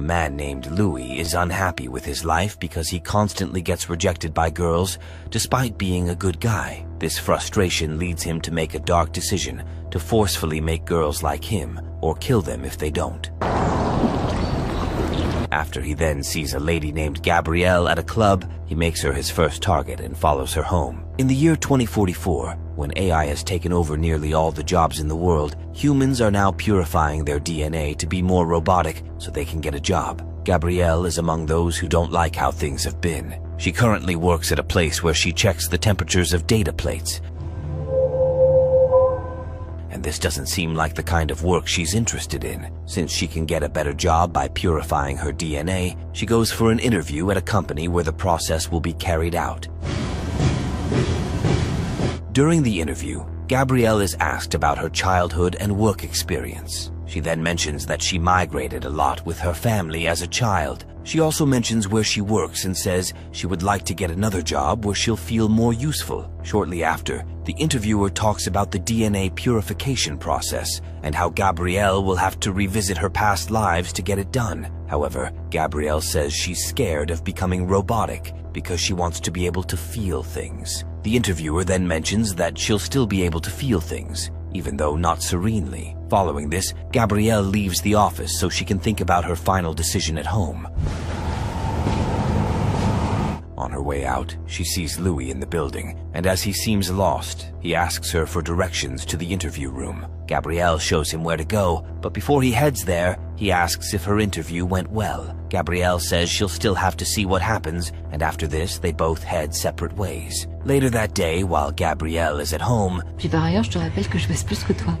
A man named Louis is unhappy with his life because he constantly gets rejected by girls despite being a good guy. This frustration leads him to make a dark decision to forcefully make girls like him or kill them if they don't. After he then sees a lady named Gabrielle at a club, he makes her his first target and follows her home. In the year 2044, when AI has taken over nearly all the jobs in the world, humans are now purifying their DNA to be more robotic so they can get a job. Gabrielle is among those who don't like how things have been. She currently works at a place where she checks the temperatures of data plates. And this doesn't seem like the kind of work she's interested in. Since she can get a better job by purifying her DNA, she goes for an interview at a company where the process will be carried out. During the interview, Gabrielle is asked about her childhood and work experience. She then mentions that she migrated a lot with her family as a child. She also mentions where she works and says she would like to get another job where she'll feel more useful. Shortly after, the interviewer talks about the DNA purification process and how Gabrielle will have to revisit her past lives to get it done. However, Gabrielle says she's scared of becoming robotic because she wants to be able to feel things. The interviewer then mentions that she'll still be able to feel things, even though not serenely. Following this, Gabrielle leaves the office so she can think about her final decision at home. On her way out, she sees Louis in the building, and as he seems lost, he asks her for directions to the interview room. Gabrielle shows him where to go, but before he heads there, he asks if her interview went well. Gabrielle says she'll still have to see what happens, and after this, they both head separate ways. Later that day, while Gabrielle is at home, Puis par ailleurs, je te rappelle que je baisse plus que toi.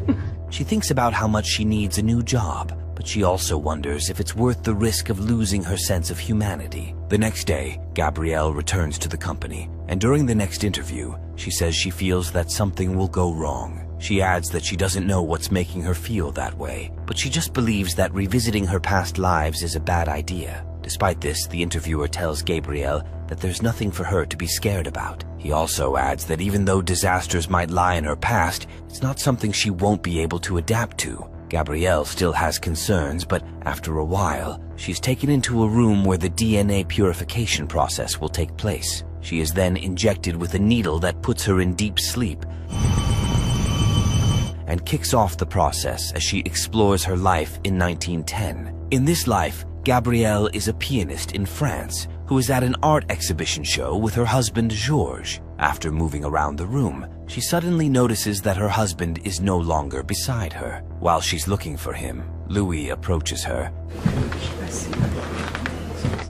She thinks about how much she needs a new job, but she also wonders if it's worth the risk of losing her sense of humanity. The next day, Gabrielle returns to the company, and during the next interview, she says she feels that something will go wrong. She adds that she doesn't know what's making her feel that way, but she just believes that revisiting her past lives is a bad idea. Despite this, the interviewer tells Gabrielle that there's nothing for her to be scared about. He also adds that even though disasters might lie in her past, it's not something she won't be able to adapt to. Gabrielle still has concerns, but after a while, she's taken into a room where the DNA purification process will take place. She is then injected with a needle that puts her in deep sleep and kicks off the process as she explores her life in 1910. In this life, Gabrielle is a pianist in France who is at an art exhibition show with her husband Georges. After moving around the room, she suddenly notices that her husband is no longer beside her. While she's looking for him, Louis approaches her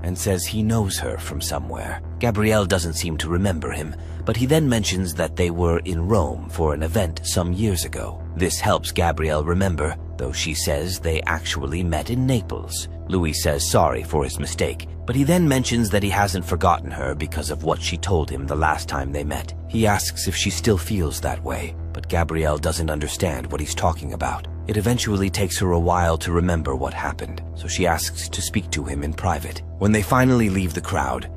and says he knows her from somewhere. Gabrielle doesn't seem to remember him, but he then mentions that they were in Rome for an event some years ago. This helps Gabrielle remember, though she says they actually met in Naples. Louis says sorry for his mistake, but he then mentions that he hasn't forgotten her because of what she told him the last time they met. He asks if she still feels that way, but Gabrielle doesn't understand what he's talking about. It eventually takes her a while to remember what happened, so she asks to speak to him in private. When they finally leave the crowd,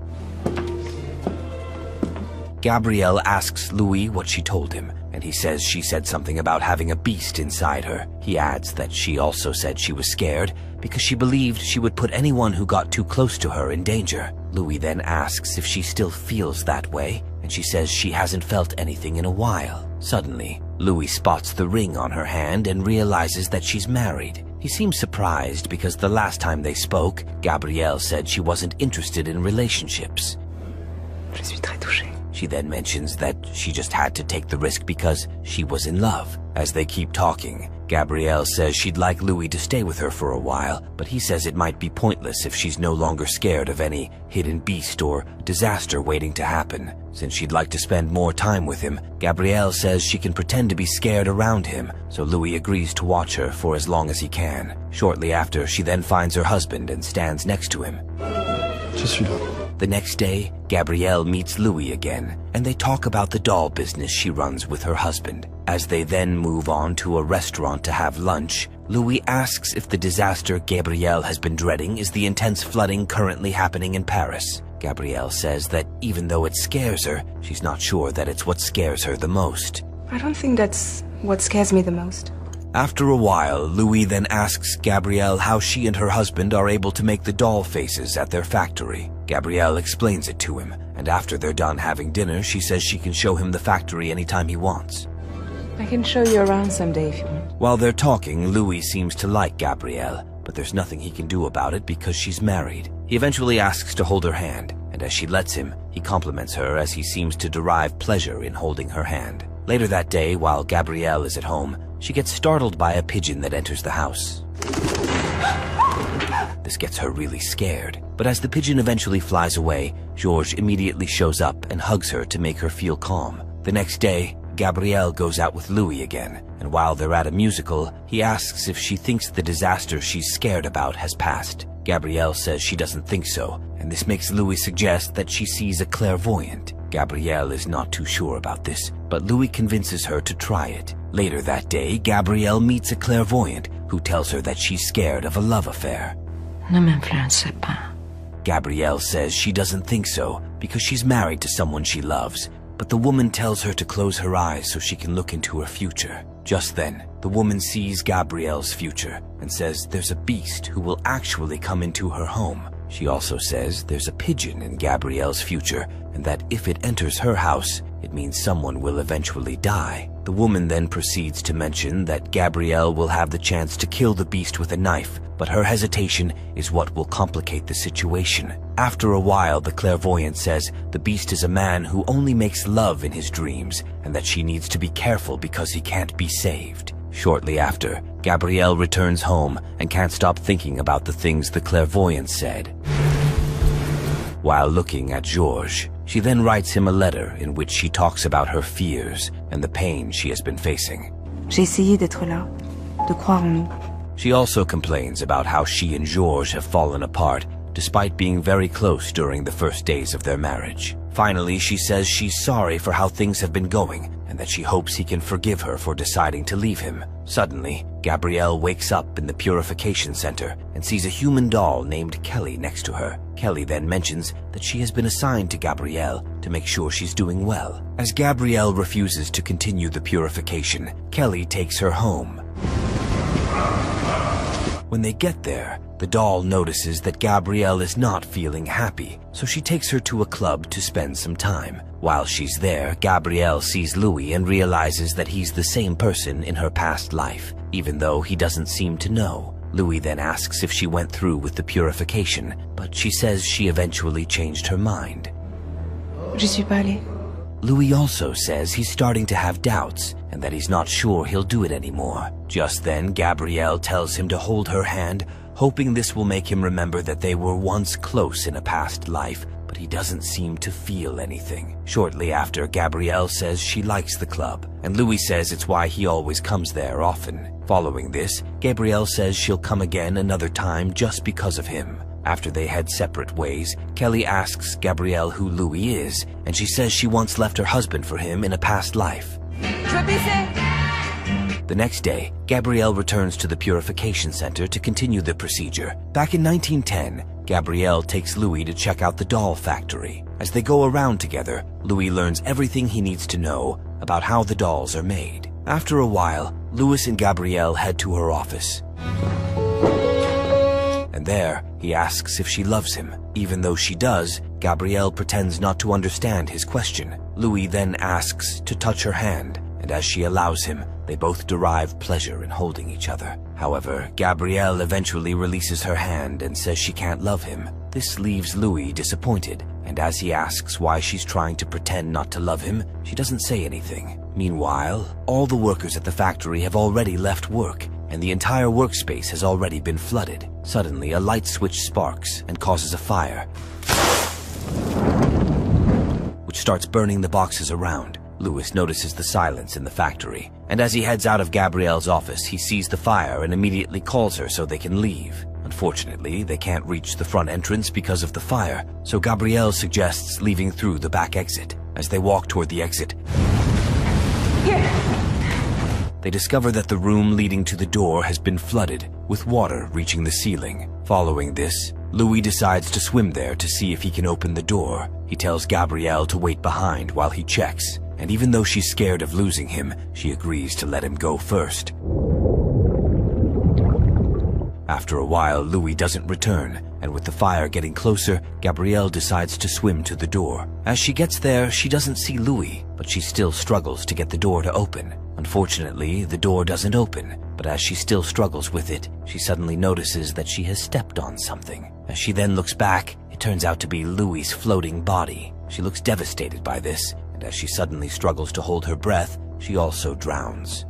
Gabrielle asks Louis what she told him, and he says she said something about having a beast inside her. He adds that she also said she was scared because she believed she would put anyone who got too close to her in danger. Louis then asks if she still feels that way, and she says she hasn't felt anything in a while. Suddenly, Louis spots the ring on her hand and realizes that she's married. He seems surprised because the last time they spoke, Gabrielle said she wasn't interested in relationships. Je suis très touchée. She then mentions that she just had to take the risk because she was in love. As they keep talking, Gabrielle says she'd like Louis to stay with her for a while, but he says it might be pointless if she's no longer scared of any hidden beast or disaster waiting to happen. Since she'd like to spend more time with him, Gabrielle says she can pretend to be scared around him, so Louis agrees to watch her for as long as he can. Shortly after, she then finds her husband and stands next to him. Je suis là. The next day, Gabrielle meets Louis again, and they talk about the doll business she runs with her husband. As they then move on to a restaurant to have lunch, Louis asks if the disaster Gabrielle has been dreading is the intense flooding currently happening in Paris. Gabrielle says that even though it scares her, she's not sure that it's what scares her the most. I don't think that's what scares me the most. After a while, Louis then asks Gabrielle how she and her husband are able to make the doll faces at their factory. Gabrielle explains it to him, and after they're done having dinner, she says she can show him the factory anytime he wants. I can show you around someday if you want. While they're talking, Louis seems to like Gabrielle, but there's nothing he can do about it because she's married. He eventually asks to hold her hand, and as she lets him, he compliments her as he seems to derive pleasure in holding her hand. Later that day, while Gabrielle is at home, she gets startled by a pigeon that enters the house. This gets her really scared, but as the pigeon eventually flies away, Georges immediately shows up and hugs her to make her feel calm. The next day, Gabrielle goes out with Louis again, and while they're at a musical, he asks if she thinks the disaster she's scared about has passed. Gabrielle says she doesn't think so, and this makes Louis suggest that she sees a clairvoyant. Gabrielle is not too sure about this, but Louis convinces her to try it. Later that day, Gabrielle meets a clairvoyant who tells her that she's scared of a love affair. Ne m'influence pas. Gabrielle says she doesn't think so because she's married to someone she loves, but the woman tells her to close her eyes so she can look into her future. Just then, the woman sees Gabrielle's future and says there's a beast who will actually come into her home. She also says there's a pigeon in Gabrielle's future and that if it enters her house, it means someone will eventually die. The woman then proceeds to mention that Gabrielle will have the chance to kill the beast with a knife, but her hesitation is what will complicate the situation. After a while, the clairvoyant says the beast is a man who only makes love in his dreams and that she needs to be careful because he can't be saved. Shortly after, Gabrielle returns home and can't stop thinking about the things the clairvoyant said. While looking at Georges, she then writes him a letter in which she talks about her fears and the pain she has been facing. J'ai essayé d'être là, de croire en nous. She also complains about how she and Georges have fallen apart despite being very close during the first days of their marriage. Finally, she says she's sorry for how things have been going and that she hopes he can forgive her for deciding to leave him. Suddenly, Gabrielle wakes up in the purification center and sees a human doll named Kelly next to her. Kelly then mentions that she has been assigned to Gabrielle to make sure she's doing well. As Gabrielle refuses to continue the purification, Kelly takes her home. When they get there, the doll notices that Gabrielle is not feeling happy, so she takes her to a club to spend some time. While she's there, Gabrielle sees Louis and realizes that he's the same person in her past life, even though he doesn't seem to know. Louis then asks if she went through with the purification, but she says she eventually changed her mind. J'y suis pas allée. Louis also says he's starting to have doubts and that he's not sure he'll do it anymore. Just then, Gabrielle tells him to hold her hand, hoping this will make him remember that they were once close in a past life, but he doesn't seem to feel anything. Shortly after, Gabrielle says she likes the club, and Louis says it's why he always comes there often. Following this, Gabrielle says she'll come again another time just because of him. After they head separate ways, Kelly asks Gabrielle who Louis is, and she says she once left her husband for him in a past life. The next day, Gabrielle returns to the purification center to continue the procedure. Back in 1910, Gabrielle takes Louis to check out the doll factory. As they go around together, Louis learns everything he needs to know about how the dolls are made. After a while, Louis and Gabrielle head to her office. And there, he asks if she loves him. Even though she does, Gabrielle pretends not to understand his question. Louis then asks to touch her hand, and as she allows him, they both derive pleasure in holding each other. However, Gabrielle eventually releases her hand and says she can't love him. This leaves Louis disappointed, and as he asks why she's trying to pretend not to love him, she doesn't say anything. Meanwhile, all the workers at the factory have already left work, and the entire workspace has already been flooded. Suddenly, a light switch sparks and causes a fire, which starts burning the boxes around. Louis notices the silence in the factory, and as he heads out of Gabrielle's office, he sees the fire and immediately calls her so they can leave. Unfortunately, they can't reach the front entrance because of the fire, so Gabrielle suggests leaving through the back exit. As they walk toward the exit, they discover that the room leading to the door has been flooded, with water reaching the ceiling. Following this, Louis decides to swim there to see if he can open the door. He tells Gabrielle to wait behind while he checks, and even though she's scared of losing him, she agrees to let him go first. After a while, Louis doesn't return, and with the fire getting closer, Gabrielle decides to swim to the door. As she gets there, she doesn't see Louis, but she still struggles to get the door to open. Unfortunately, the door doesn't open, but as she still struggles with it, she suddenly notices that she has stepped on something. As she then looks back, it turns out to be Louis's floating body. She looks devastated by this, and as she suddenly struggles to hold her breath, she also drowns.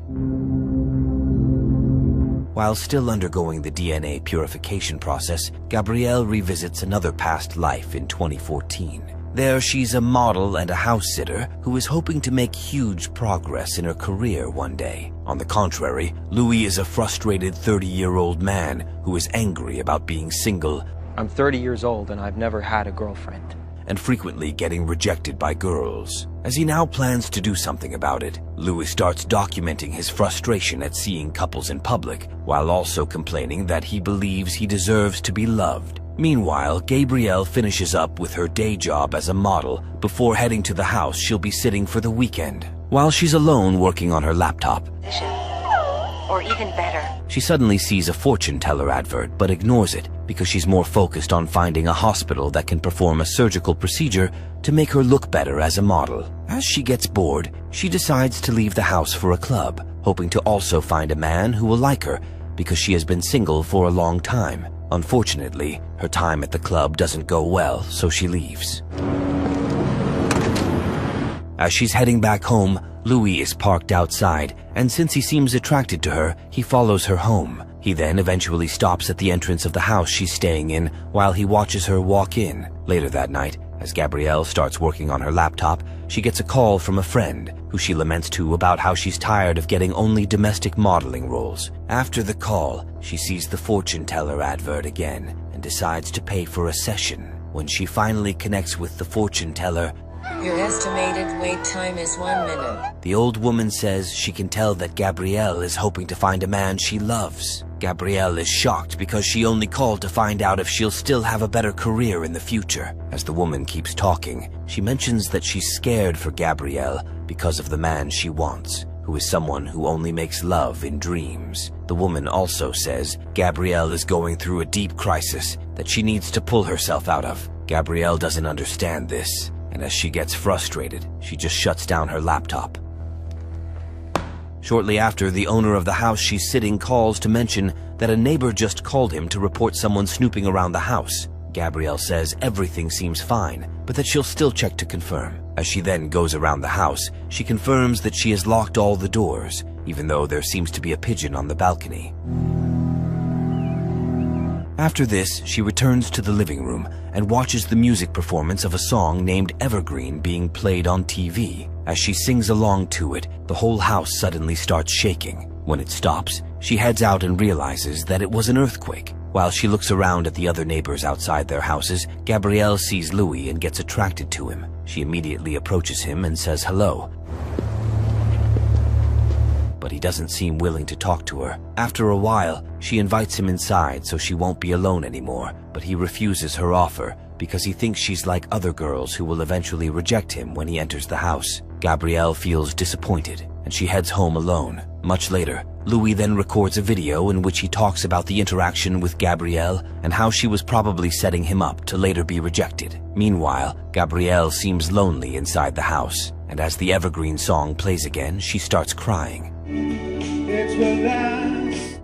While still undergoing the DNA purification process, Gabrielle revisits another past life in 2014. There, she's a model and a house sitter who is hoping to make huge progress in her career one day. On the contrary, Louis is a frustrated 30-year-old man who is angry about being single. I'm 30 years old and I've never had a girlfriend. And frequently getting rejected by girls. As he now plans to do something about it, Louis starts documenting his frustration at seeing couples in public, while also complaining that he believes he deserves to be loved. Meanwhile, Gabrielle finishes up with her day job as a model before heading to the house she'll be sitting for the weekend. While she's alone working on her laptop, Or even better. she suddenly sees a fortune teller advert but ignores it because she's more focused on finding a hospital that can perform a surgical procedure to make her look better as a model. As she gets bored, she decides to leave the house for a club, hoping to also find a man who will like her because she has been single for a long time. Unfortunately, her time at the club doesn't go well, so she leaves. As she's heading back home, Louis is parked outside, and since he seems attracted to her, he follows her home. He then eventually stops at the entrance of the house she's staying in while he watches her walk in. Later that night, as Gabrielle starts working on her laptop, she gets a call from a friend who she laments to about how she's tired of getting only domestic modeling roles. After the call, she sees the fortune teller advert again and decides to pay for a session. When she finally connects with the fortune teller, Your estimated wait time is 1 minute. the old woman says she can tell that Gabrielle is hoping to find a man she loves. Gabrielle is shocked because she only called to find out if she'll still have a better career in the future. As the woman keeps talking, she mentions that she's scared for Gabrielle because of the man she wants, who is someone who only makes love in dreams. The woman also says Gabrielle is going through a deep crisis that she needs to pull herself out of. Gabrielle doesn't understand this, and as she gets frustrated, she just shuts down her laptop. Shortly after, the owner of the house she's sitting calls to mention that a neighbor just called him to report someone snooping around the house. Gabrielle says everything seems fine, but that she'll still check to confirm. As she then goes around the house, she confirms that she has locked all the doors, even though there seems to be a pigeon on the balcony. After this, she returns to the living room and watches the music performance of a song named Evergreen being played on TV. As she sings along to it, the whole house suddenly starts shaking. When it stops, she heads out and realizes that it was an earthquake. While she looks around at the other neighbors outside their houses, Gabrielle sees Louis and gets attracted to him. She immediately approaches him and says hello, but he doesn't seem willing to talk to her. After a while, she invites him inside so she won't be alone anymore, but he refuses her offer because he thinks she's like other girls who will eventually reject him when he enters the house. Gabrielle feels disappointed, and she heads home alone. Much later, Louis then records a video in which he talks about the interaction with Gabrielle and how she was probably setting him up to later be rejected. Meanwhile, Gabrielle seems lonely inside the house, and as the Evergreen song plays again, she starts crying.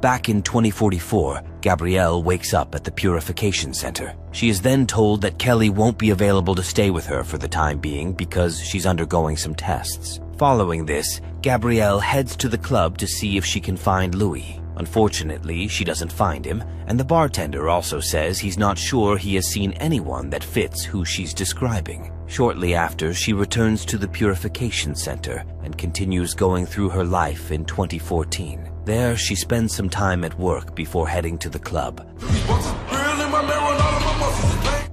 Back in 2044, Gabrielle wakes up at the Purification Center. She is then told that Kelly won't be available to stay with her for the time being because she's undergoing some tests. Following this, Gabrielle heads to the club to see if she can find Louis. Unfortunately, she doesn't find him, and the bartender also says he's not sure he has seen anyone that fits who she's describing. Shortly after, she returns to the Purification Center and continues going through her life in 2014. There, she spends some time at work before heading to the club,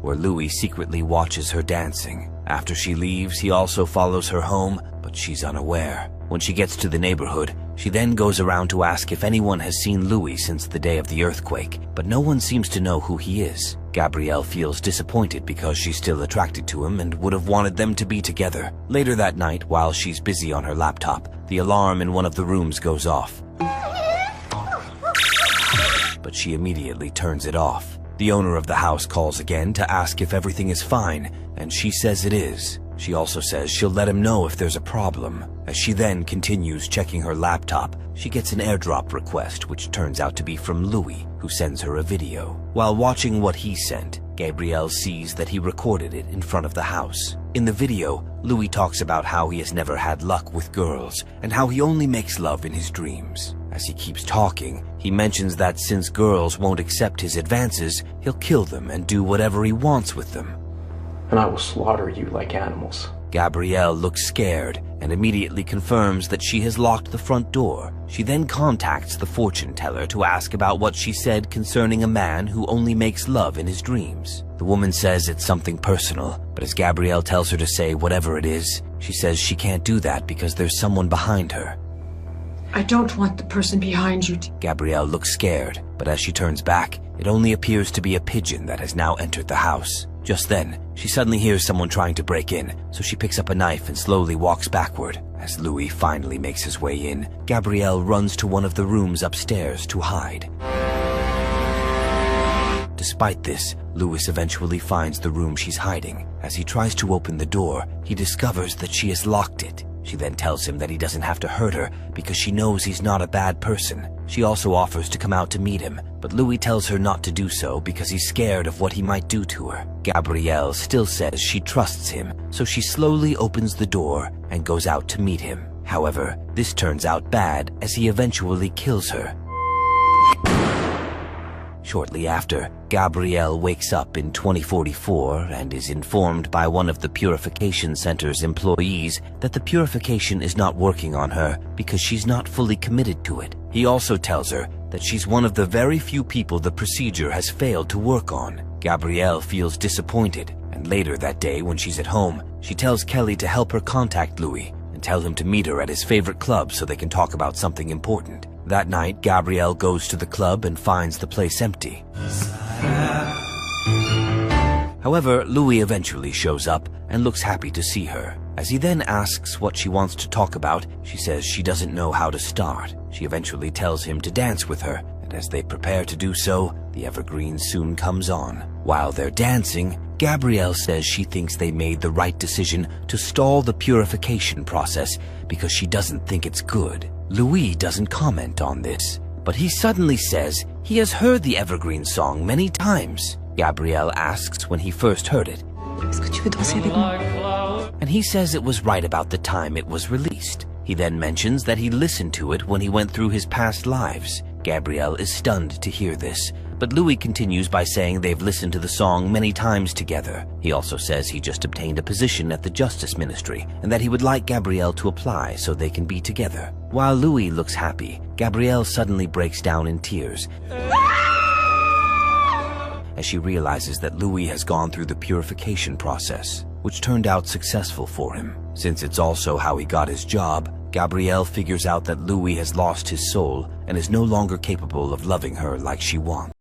where Louis secretly watches her dancing. After she leaves, he also follows her home, but she's unaware. When she gets to the neighborhood, she then goes around to ask if anyone has seen Louis since the day of the earthquake, but no one seems to know who he is. Gabrielle feels disappointed because she's still attracted to him and would have wanted them to be together. Later that night, while she's busy on her laptop, the alarm in one of the rooms goes off. but she immediately turns it off. The owner of the house calls again to ask if everything is fine, and she says it is. She also says she'll let him know if there's a problem. As she then continues checking her laptop, she gets an airdrop request, which turns out to be from Louis, who sends her a video. While watching what he sent, Gabrielle sees that he recorded it in front of the house. In the video, Louis talks about how he has never had luck with girls and how he only makes love in his dreams. As he keeps talking, he mentions that since girls won't accept his advances, he'll kill them and do whatever he wants with them. And I will slaughter you like animals. Gabrielle looks scared and immediately confirms that she has locked the front door. She then contacts the fortune teller to ask about what she said concerning a man who only makes love in his dreams. The woman says it's something personal, but as Gabrielle tells her to say whatever it is, she says she can't do that because there's someone behind her. I don't want the person behind you to... Gabrielle looks scared, but as she turns back, it only appears to be a pigeon that has now entered the house. Just then, she suddenly hears someone trying to break in, so she picks up a knife and slowly walks backward. As Louis finally makes his way in, Gabrielle runs to one of the rooms upstairs to hide. Despite this, Louis eventually finds the room she's hiding. As he tries to open the door, he discovers that she has locked it. She then tells him that he doesn't have to hurt her because she knows he's not a bad person. She also offers to come out to meet him, but Louis tells her not to do so because he's scared of what he might do to her. Gabrielle still says she trusts him, so she slowly opens the door and goes out to meet him. However, this turns out bad as he eventually kills her. Shortly after, Gabrielle wakes up in 2044 and is informed by one of the Purification Center's employees that the purification is not working on her because she's not fully committed to it. He also tells her that she's one of the very few people the procedure has failed to work on. Gabrielle feels disappointed, and later that day when she's at home, she tells Kelly to help her contact Louis and tell him to meet her at his favorite club so they can talk about something important. That night, Gabrielle goes to the club and finds the place empty. However, Louis eventually shows up and looks happy to see her. As he then asks what she wants to talk about, she says she doesn't know how to start. She eventually tells him to dance with her, and as they prepare to do so, the evergreen soon comes on. While they're dancing, Gabrielle says she thinks they made the right decision to stall the purification process because she doesn't think it's good. Louis doesn't comment on this, but he suddenly says he has heard the evergreen song many times. Gabrielle asks when he first heard it, Est-ce que tu veux danser avec moi? and he says it was right about the time it was released. He then mentions that he listened to it when he went through his past lives. Gabrielle is stunned to hear this, but Louis continues by saying they've listened to the song many times together. He also says he just obtained a position at the Justice Ministry and that he would like Gabrielle to apply so they can be together. While Louis looks happy, Gabrielle suddenly breaks down in tears as she realizes that Louis has gone through the purification process, which turned out successful for him. Since it's also how he got his job, Gabrielle figures out that Louis has lost his soul and is no longer capable of loving her like she wants.